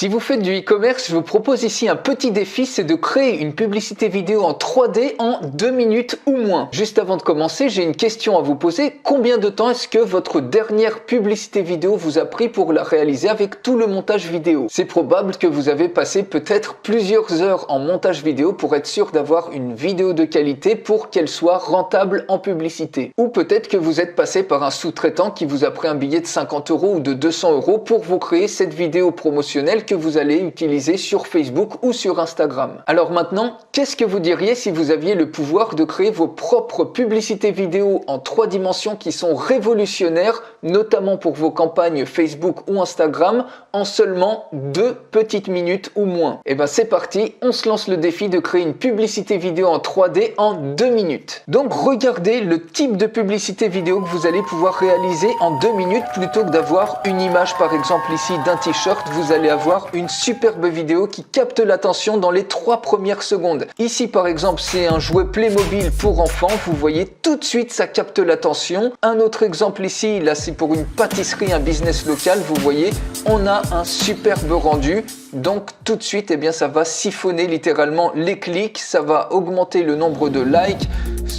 Si vous faites du e-commerce, je vous propose ici un petit défi, c'est de créer une publicité vidéo en 3D en 2 minutes ou moins. Juste avant de commencer, j'ai une question à vous poser. Combien de temps est-ce que votre dernière publicité vidéo vous a pris pour la réaliser avec tout le montage vidéo? C'est probable que vous avez passé peut-être plusieurs heures en montage vidéo pour être sûr d'avoir une vidéo de qualité pour qu'elle soit rentable en publicité. Ou peut-être que vous êtes passé par un sous-traitant qui vous a pris un billet de 50 € ou de 200 € pour vous créer cette vidéo promotionnelle que vous allez utiliser sur Facebook ou sur Instagram. Alors maintenant, qu'est-ce que vous diriez si vous aviez le pouvoir de créer vos propres publicités vidéo en 3 dimensions qui sont révolutionnaires, notamment pour vos campagnes Facebook ou Instagram, en seulement 2 petites minutes ou moins? Et ben c'est parti, on se lance le défi de créer une publicité vidéo en 3D en 2 minutes. Donc regardez le type de publicité vidéo que vous allez pouvoir réaliser en 2 minutes plutôt que d'avoir une image par exemple ici d'un t-shirt, vous allez avoir une superbe vidéo qui capte l'attention dans les 3 premières secondes. Ici par exemple c'est un jouet Playmobil pour enfants, vous voyez tout de suite ça capte l'attention. Un autre exemple ici, là c'est pour une pâtisserie, un business local, vous voyez on a un superbe rendu. Donc tout de suite eh bien ça va siphonner littéralement les clics, ça va augmenter le nombre de likes,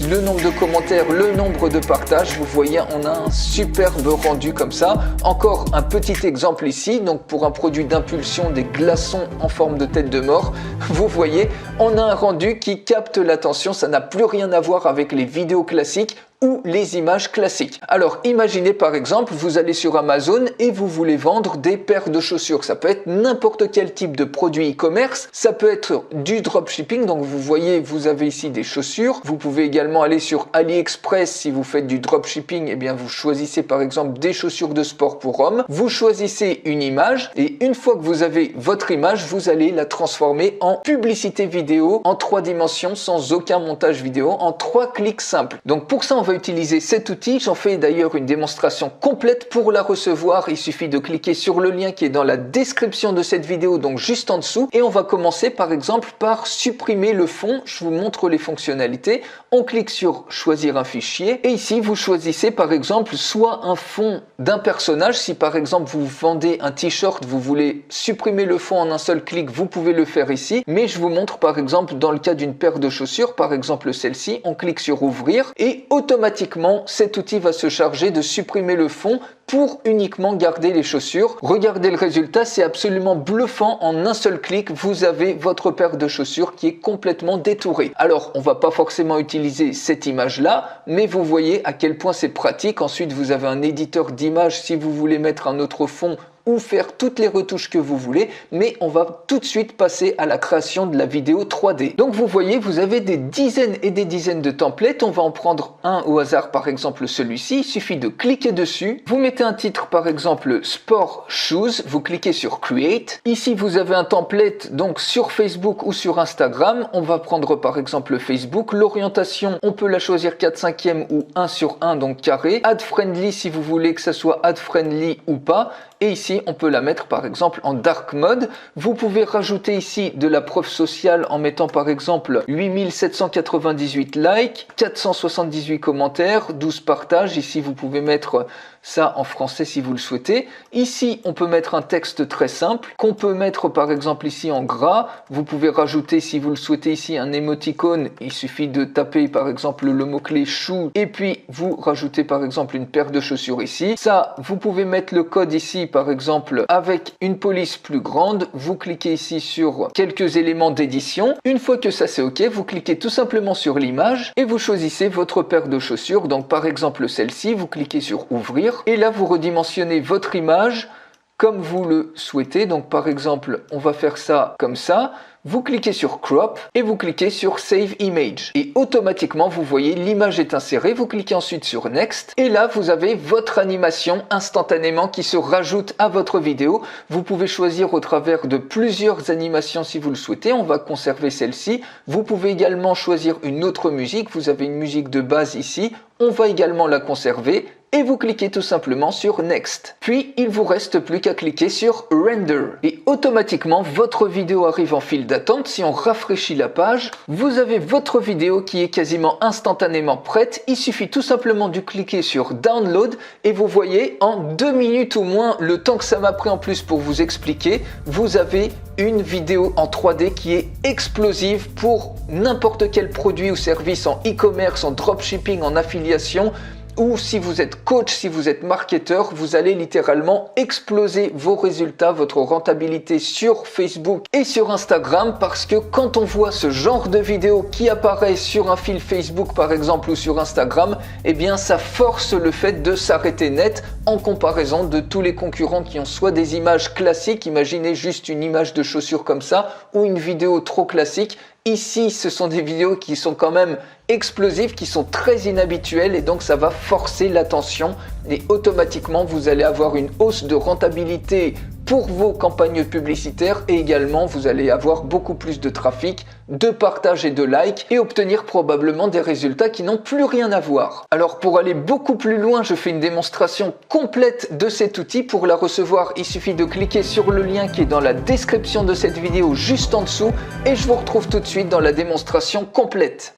le nombre de commentaires, le nombre de partages. Vous voyez on a un superbe rendu comme ça. Encore un petit exemple ici, donc pour un produit d'impulsion, des glaçons en forme de tête de mort, vous voyez on a un rendu qui capte l'attention. Ça n'a plus rien à voir avec les vidéos classiques ou les images classiques. Alors imaginez par exemple vous allez sur Amazon et vous voulez vendre des paires de chaussures. Ça peut être n'importe quel type de produit e-commerce, ça peut être du dropshipping, donc vous voyez vous avez ici des chaussures. Vous pouvez également aller sur AliExpress si vous faites du dropshipping, et bien vous choisissez par exemple des chaussures de sport pour hommes, vous choisissez une image et une fois que vous avez votre image, vous allez la transformer en publicité vidéo en 3 dimensions sans aucun montage vidéo, en 3 clics simples. Donc pour ça on va utiliser cet outil, j'en fais d'ailleurs une démonstration complète. Pour la recevoir, il suffit de cliquer sur le lien qui est dans la description de cette vidéo, donc juste en dessous, et on va commencer par exemple par supprimer le fond. Je vous montre les fonctionnalités. On clique sur choisir un fichier et ici vous choisissez par exemple soit un fond d'un personnage. Si par exemple vous vendez un t-shirt, vous voulez supprimer le fond en un seul clic, vous pouvez le faire ici, mais je vous montre par exemple dans le cas d'une paire de chaussures, par exemple celle-ci, on clique sur ouvrir et automatiquement cet outil va se charger de supprimer le fond pour uniquement garder les chaussures. Regardez le résultat, c'est absolument bluffant. En un seul clic, vous avez votre paire de chaussures qui est complètement détourée. Alors, on va pas forcément utiliser cette image-là, mais vous voyez à quel point c'est pratique. Ensuite, vous avez un éditeur d'images si vous voulez mettre un autre fond ou faire toutes les retouches que vous voulez, mais on va tout de suite passer à la création de la vidéo 3D. Donc vous voyez, vous avez des dizaines et des dizaines de templates. On va en prendre un au hasard, par exemple celui-ci. Il suffit de cliquer dessus. Vous mettez un titre, par exemple Sport Shoes. Vous cliquez sur Create. Ici, vous avez un template donc sur Facebook ou sur Instagram. On va prendre par exemple Facebook. L'orientation, on peut la choisir 4/5 ou 1 sur 1, donc carré. Ad friendly si vous voulez que ça soit ad friendly ou pas. Et ici, on peut la mettre par exemple en dark mode. Vous pouvez rajouter ici de la preuve sociale en mettant par exemple 8798 likes, 478 commentaires, 12 partages. Ici, vous pouvez mettre ça en français si vous le souhaitez. Ici, on peut mettre un texte très simple qu'on peut mettre par exemple ici en gras. Vous pouvez rajouter si vous le souhaitez ici un émoticône. Il suffit de taper par exemple le mot-clé shoe et puis vous rajoutez par exemple une paire de chaussures ici. Ça, vous pouvez mettre le code ici par exemple avec une police plus grande. Vous cliquez ici sur quelques éléments d'édition. Une fois que ça c'est ok, vous cliquez tout simplement sur l'image et vous choisissez votre paire de chaussures. Donc par exemple celle-ci, vous cliquez sur ouvrir et là vous redimensionnez votre image comme vous le souhaitez. Donc par exemple, on va faire ça comme ça. Vous cliquez sur Crop et vous cliquez sur Save Image. Et automatiquement, vous voyez, l'image est insérée. Vous cliquez ensuite sur Next. Et là, vous avez votre animation instantanément qui se rajoute à votre vidéo. Vous pouvez choisir au travers de plusieurs animations si vous le souhaitez. On va conserver celle-ci. Vous pouvez également choisir une autre musique. Vous avez une musique de base ici. On va également la conserver. et vous cliquez tout simplement sur Next. Puis il vous reste plus qu'à cliquer sur Render et automatiquement votre vidéo arrive en file d'attente. Si on rafraîchit la page, vous avez votre vidéo qui est quasiment instantanément prête. Il suffit tout simplement de cliquer sur Download et vous voyez en 2 minutes ou moins, le temps que ça m'a pris en plus pour vous expliquer, vous avez une vidéo en 3D qui est explosive pour n'importe quel produit ou service en e-commerce, en dropshipping, en affiliation, ou si vous êtes coach, si vous êtes marketeur, vous allez littéralement exploser vos résultats, votre rentabilité sur Facebook et sur Instagram, parce que quand on voit ce genre de vidéo qui apparaît sur un fil Facebook par exemple ou sur Instagram, eh bien ça force le fait de s'arrêter net en comparaison de tous les concurrents qui ont soit des images classiques, imaginez juste une image de chaussure comme ça, ou une vidéo trop classique. Ici, ce sont des vidéos qui sont quand même explosives, qui sont très inhabituelles et donc ça va forcer l'attention et automatiquement vous allez avoir une hausse de rentabilité pour vos campagnes publicitaires et également vous allez avoir beaucoup plus de trafic, de partage et de likes et obtenir probablement des résultats qui n'ont plus rien à voir. Alors pour aller beaucoup plus loin, je fais une démonstration complète de cet outil. Pour la recevoir, il suffit de cliquer sur le lien qui est dans la description de cette vidéo juste en dessous et je vous retrouve tout de suite dans la démonstration complète.